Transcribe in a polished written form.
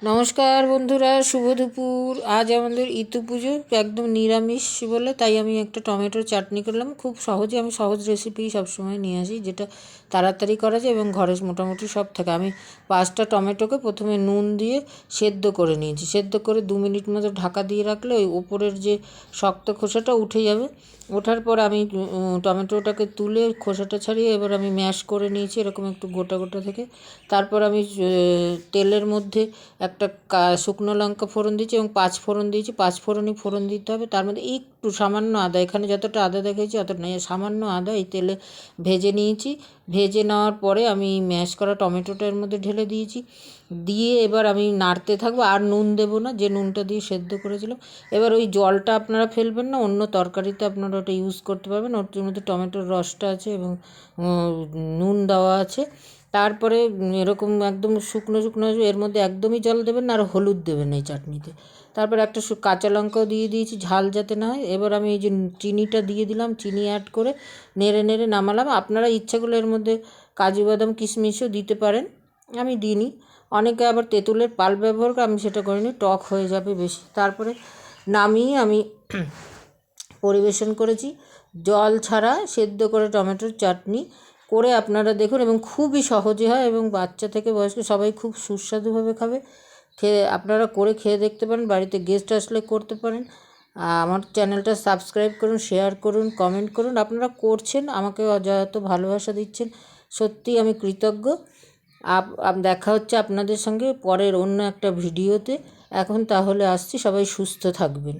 নমস্কার বন্ধুরা, শুভ দুপুর। আজ আমাদের ইতু পুজো, একদম নিরামিষ বলে তাই আমি একটা টমেটোর চাটনি করলাম। খুব সহজে, আমি সহজ রেসিপি সবসময় নিয়ে আসি যেটা তাড়াতাড়ি করা যায় এবং ঘরে মোটামুটি সব থাকে। আমি 5টা টমেটোকে প্রথমে নুন দিয়ে সেদ্ধ করে নিয়েছি। সেদ্ধ করে 2 মিনিট মতো ঢাকা দিয়ে রাখলে ওই ওপরের যে শক্ত খোসাটা উঠে যাবে। ওঠার পর আমি টমেটোটাকে তুলে খোসাটা ছাড়িয়ে এবার আমি ম্যাশ করে নিয়েছি এরকম একটু গোটা গোটা থেকে। তারপর আমি তেলের মধ্যে একটা শুকনো লঙ্কা ফোড়ন দিয়েছি এবং 5 ফোড়ন দিয়েছি। 5 ফোড়নই ফোড়ন দিতে হবে। তার মধ্যে একটু সামান্য আদা, এখানে যতটা আদা দেখেছি অতটা নয়, সামান্য আদা এই তেলে ভেজে নিয়েছি। ভেজে নেওয়ার পরে আমি ম্যাশ করা টমেটোটা এর মধ্যে ঢেলে দিয়েছি। দিয়ে এবার আমি নাড়তে থাকবো, আর নুন দেবো না, যে নুনটা দিয়ে সেদ্ধ করেছিলাম। এবার ওই জলটা আপনারা ফেলবেন না, অন্য তরকারিতে আপনারা ওটা ইউজ করতে পারবেন। ওর মধ্যে টমেটোর রসটা আছে এবং নুন দেওয়া আছে। তারপরে এরকম একদম শুকনো শুকনো, এর মধ্যে একদমই জল দেবেন না, আর হলুদ দেবেন এই চাটনিতে। তারপর একটা কাঁচা লঙ্কাও দিয়ে দিয়েছি, ঝাল যাতে না হয়। এবার আমি এই যে চিনিটা দিয়ে দিলাম, চিনি অ্যাড করে নেড়ে নেড়ে নামালাম। আপনারা ইচ্ছাগুলো এর মধ্যে কাজু বাদাম কিশমিশও দিতে পারেন, আমি দিইনি। অনেকে আবার তেঁতুলের পাল ব্যবহার করে, আমি সেটা করিনি, টক হয়ে যাবে বেশি। তারপরে নামিয়ে আমি পরিবেশন করেছি। জল ছাড়া সেদ্ধ করে টমেটোর চাটনি করে আপনারা দেখুন, এবং খুবই সহজে হয় এবং বাচ্চা থেকে বয়স্ক সবাই খুব সুস্বাদুভাবে খাবে। আপনারা করে খেয়ে দেখতে পারেন, বাড়িতে গেস্ট আসলে করতে পারেন। আমার চ্যানেলটা সাবস্ক্রাইব করুন, শেয়ার করুন, কমেন্ট করুন। আপনারা করছেন, আমাকে অযথা ভালোবাসা দিচ্ছেন, সত্যিই আমি কৃতজ্ঞ। দেখা হচ্ছে আপনাদের সঙ্গে পরের অন্য একটা ভিডিওতে। এখন তাহলে আসছি, সবাই সুস্থ থাকবেন।